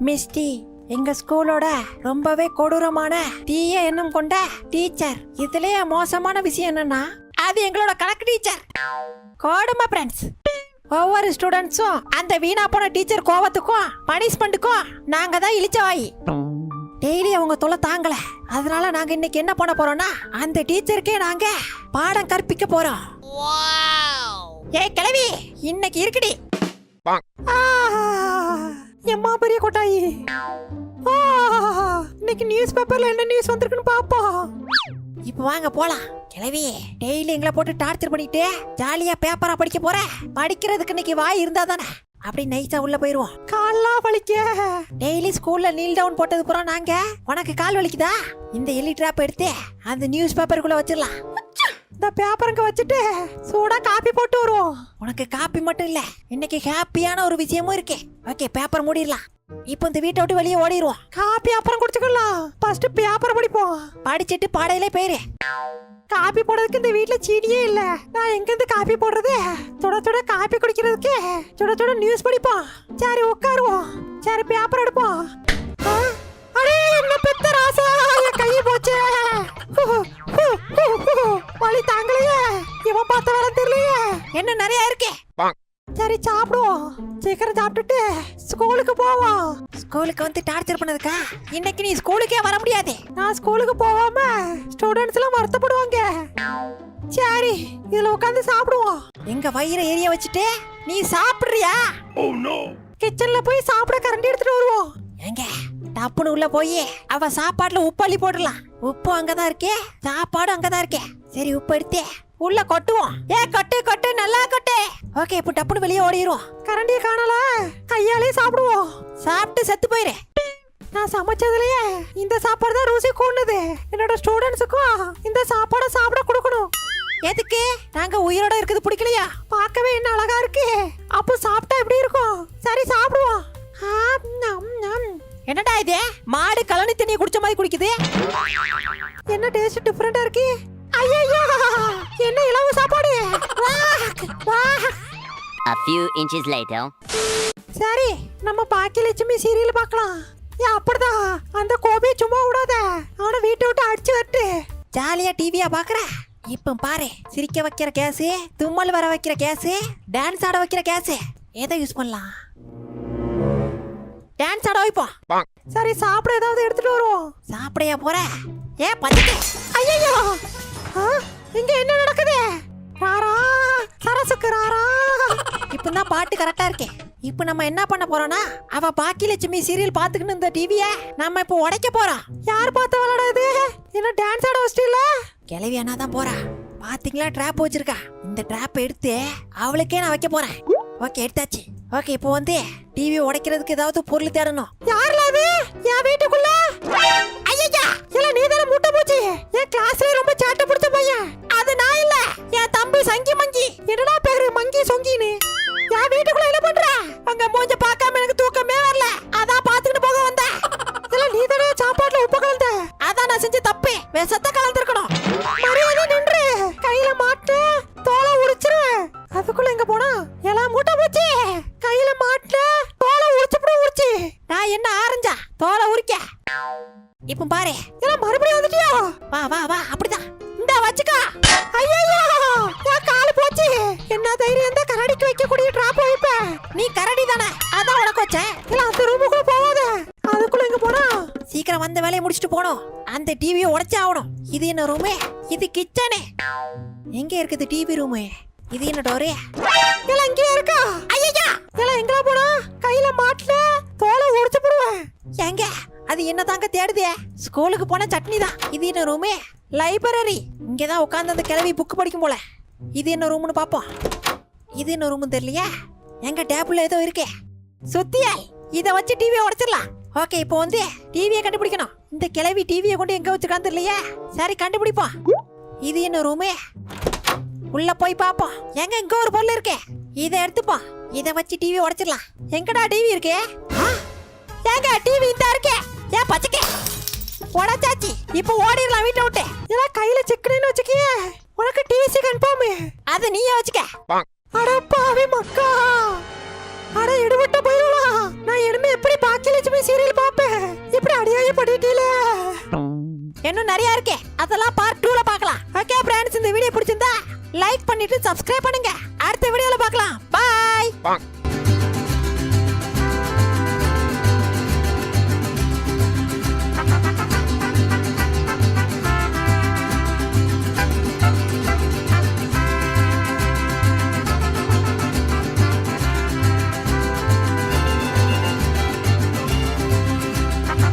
மிஸ்டி, எங்க ஸ்கூலோட ரொம்பவே கொடூரமான தீய எண்ணம் கொண்ட டீச்சர். இதுலயே மோசமான விஷயம் என்னன்னா அது எங்களோட கணக்கு டீச்சர். கோடுமா ஃப்ரெண்ட்ஸ், ஒவ்வொரு ஸ்டூடெண்ட்ஸும் அந்த வீணா போன டீச்சர் கோவத்துக்கும் பனிஷ்மெண்ட்டுக்கும் நாங்க தான் இழிச்சவாயி. டெய்லி அவங்க தொலை தாங்கல. அதனால நாங்க இன்னைக்கு என்ன பண்ண போறோம்னா அந்த டீச்சருக்கே நாங்க பாடம் கற்பிக்க போறோம். ஏய் கிழவி, இன்னைக்கு இருக்குடி. எம்மா பெரிய கொட்டாயி, இன்னைக்கு நியூஸ் பேப்பர்ல என்ன நியூஸ் வந்திருக்குன்னு பாப்போம். இப்ப வாங்க போலாம். கிழவி, டெய்லி எங்களை போட்டு டார்ச்சர் பண்ணிட்டு ஜாலியா பேப்பரா படிக்க போற. படிக்கிறதுக்கு இன்னைக்கு வாய் இருந்தா தானே. அப்படி நைஸா உள்ள போயிருவோம். கால்லாம் வலிக்க. டெய்லி ஸ்கூல்ல நீல் டவுன் போட்டது பூரா நாங்க. உனக்கு கால் வலிக்குதா? இந்த எலி டிராப் எடுத்து அந்த நியூஸ் பேப்பருக்குள்ள வச்சிடலாம். இந்த பேப்பருங்க வச்சுட்டு சூடா காப்பி போட்டு வருவோம். உனக்கு காப்பி மட்டும் இல்ல, இன்னைக்கு ஹாப்பியான ஒரு விஷயமும் இருக்கு. ஓகே, பேப்பர் மூடிடலாம். இப்போ இந்த வீட்டை விட்டு வெளியே ஓடிடுவோம். காப்பி அப்புறம் குடிச்சுக்கலாம். ஃபர்ஸ்ட் பேப்பர் படிப்போம். படிச்சிட்டு பாடையிலே போயிரு. காப்பி போடுறதுக்கு இந்த வீட்ல சீனியே இல்ல. நான் எங்க இருந்து காப்பி போடுறது? சுட சுட காப்பி குடிக்கிறதுக்கு சுட சுட நியூஸ் படிப்போம். சரி உட்காருவோம். சரி பேப்பர் எடுப்போம். அடே என்ன பெத்த ராசா, என் கை போச்சே. வலி தாங்கலையே. இவன் பார்த்த வேலை தெரியலையே. என்ன நிறைய இருக்கே. சரி சாப்பிடுவோம். சீக்கிரம் சாப்பிட்டுட்டு ஸ்கூலுக்கு போவோம். ஸ்கூலுக்கு வந்து டார்ச்சர் பண்ணதுக்கா இன்னைக்கு நீ ஸ்கூலுக்கே வர முடியாது. நான் ஸ்கூலுக்கு போகாம ஸ்டூடெண்ட்ஸ் எல்லாம் வருத்தப்படுவாங்க. சரி, இதுல உட்காந்து சாப்பிடுவோம். எங்க வயிறை எரிய வச்சுட்டு நீ சாப்பிடுறியா? கிச்சன்ல போய் சாப்பிட கரண்டி எடுத்துட்டு வருவோம். எங்க டப்புன்னு உள்ள போய் அவ சாப்பாட்டுல உப்பு அள்ளி போடலாம். உப்பு அங்கதான் இருக்கே, சாப்பாடு அங்கதான் இருக்கே. சரி, உப்பு எடுத்தே உள்ள கொட்டுவோம். கொட்டு கொட்டு, நல்லா கொட்டு. ஓகே, இப்போ டப்புனு வெளியே ஓடிடுவோம். கரண்டிய காணல, கையாலே சாப்பிடுவோம். சாப்பிட்டு செத்து போயிரு. நான் சமைச்சதுலயே இந்த சாப்பாடு தான் ருசி கூடுது. என்னோட ஸ்டூடெண்ட்ஸுக்கும் இந்த சாப்பாடை சாப்பிட கொடுக்கணும். எதுக்கு? நாங்க உயிரோட இருக்குது பிடிக்கலையா? பார்க்கவே என்ன அழகா இருக்கு. அப்போ சாப்பிட்டா எப்படி இருக்கும்? சரி சாப்பிடுவோம். என்னடா இது? மாடு கழனி தண்ணியை குடிச்ச மாதிரி குடிக்குது. என்ன டேஸ்ட் டிஃபரெண்டா இருக்கு. ஐயோ, என்ன இலவ சாப்பாடு. A few inches later. சரி, நம்ம பாக்கியலட்சுமி சீரியல் பார்க்கலாம். அப்படிதான், அந்த கோபியை சும்மா விடாத. அவனை வீட்டை விட்டு அடிச்சு வரட்டு. ஜாலியா டிவியா பாக்குற. இப்ப பாரு, சிரிக்க வைக்கிற கேஸ், தும்மல் வர வைக்கிற கேஸ், டான்ஸ் ஆட வைக்கிற கேஸ், எதை யூஸ் பண்ணலாம்? டான்ஸ் ஆட வைப்போம். சரி, சாப்பிட ஏதாவது எடுத்துட்டு வருவோம். சாப்பிடையா போற? பச்சை. ஐயோ, இங்க என்ன நடக்குது? ராரா சரசுக்கு ராரா. இப்பதான் பாட்டு கரெக்டா இருக்கே. இப்போ நம்ம என்ன பண்ண போறோம்னா அவ பாக்கியலட்சுமி சீரியல் பாத்துக்கிட்டு இந்த டிவிய நம்ம இப்போ உடைக்க போறோம். யார் பார்த்த விளையாடாது? என்ன டான்ஸ் ஆட வச்சிட்டீல? கிளவி அண்ணா தான் போறா. பாத்தீங்களா, டிராப் வச்சிருக்கா. இந்த டிராப் எடுத்து அவளுக்கே நான் வைக்க போறேன். ஓகே, எடுத்தாச்சு. ஓகே, இப்போ வந்து டிவி உடைக்கிறதுக்கு ஏதாவது பொருள் தேடணும். யாருல அது? என் வீட்டுக்குள்ள. ஐயா, இல்ல நீ தான மூட்டை போச்சு. என் கிளாஸ்ல ரொம்ப சேட்டை பிடிச்ச பையன். அது நான் இல்ல, என் தம்பி சங்கி மங்கி. என்னடா பேரு மங்கி சொங்கின்னு? என் வீட்டுக்குள்ள என்ன பண்ற? அங்க மூஞ்ச பார்க்காம எனக்கு தூக்கமே வரல. அதான் பாத்துக்கிட்டு போக வந்தேன். இல்ல நீ தானே சாப்பாட்டுல உப்பு கலந்த. அதான் நான் செஞ்ச தப்பு. விஷத்தை கலந்துருக்கணும். மரியாதை நின்று. கையில மாட்டு தோலை உரிச்சிருவேன். அதுக்குள்ள எங்க போனா? எல்லாம் மூட்டை போச்சு. கையில மாட்டுல தோலை உரிச்சு. நான் என்ன ஆரஞ்சா தோலை உரிக்க? இப்ப பாரு, எல்லாம் மறுபடியும் வந்துட்டியா? வா வா வா, அப்படிதான். இந்த வச்சுக்கா. ஐயோ, என் கால் போச்சு. என்ன தைரியம் தான் கரடிக்கு வைக்கக்கூடிய டிராப் வைப்பேன். நீ கரடி தானே, அதான் உனக்கு வச்சேன். இல்ல அந்த ரூமுக்குள்ள போவாத. அதுக்குள்ள எங்க போனா? சீக்கிரம் வந்த வேலையை முடிச்சுட்டு போனோம். அந்த டிவியை உடைச்சு ஆகணும். இது என்ன ரூமு? இது கிச்சனு. எங்க இருக்குது டிவி ரூமு? இது என்ன டோரு? இல்ல இங்கே இருக்கா? ஐயா, இல்ல எங்க போனா? கையில மாட்டுல தோலை உரிச்சு போடுவேன். எங்க? அது என்ன தாங்க தேடுதே? ஸ்கூலுக்கு போன சட்னி தான். இது என்ன ரூமு? லைப்ரரி. இங்கதான் உட்கார்ந்து அந்த கிழவி புக் படிக்கும் போல. இது என்ன ரூம்னு பாப்போம். இது என்ன ரூம் தெரியலையா? எங்க டேபிள்ல ஏதோ இருக்கே. சுத்தியால் இத வச்சு டிவியை உடைச்சிடலாம். ஓகே, இப்போ வந்து டிவியை கண்டுபிடிக்கணும். இந்த கிழவி டிவியை கொண்டு எங்க வச்சிருக்கான்னு தெரியலையா? சரி, கண்டுபிடிப்போம். இது என்ன ரூமு? உள்ள போய் பாப்போம். எங்க இங்க ஒரு பொருள் இருக்கே, இதை எடுத்துப்போம். இத வச்சு டிவி உடைச்சிடலாம். எங்கடா டிவி இருக்கே? எங்க டிவி இந்த இருக்கே? பச்சைக்கே உடைச்சாச்சு. இப்போ ஓடிடலாம் வீட்டை விட்டு. இதெல்லாம் கையில சிக்கனு வச்சுக்கிய. உனக்கு டிசி கன்ஃபார்ம். அதை நீயே வச்சுக்க. அட பாவி மக்கா. அட எடுபட்ட போயிடலாம். நான் இனிமே எப்படி பாக்கியலட்சுமி சீரியல் லைக் பண்ணிட்டு சப்ஸ்கிரைப் பண்ணுங்க. அடுத்த வீடியோல பார்க்கலாம். பை.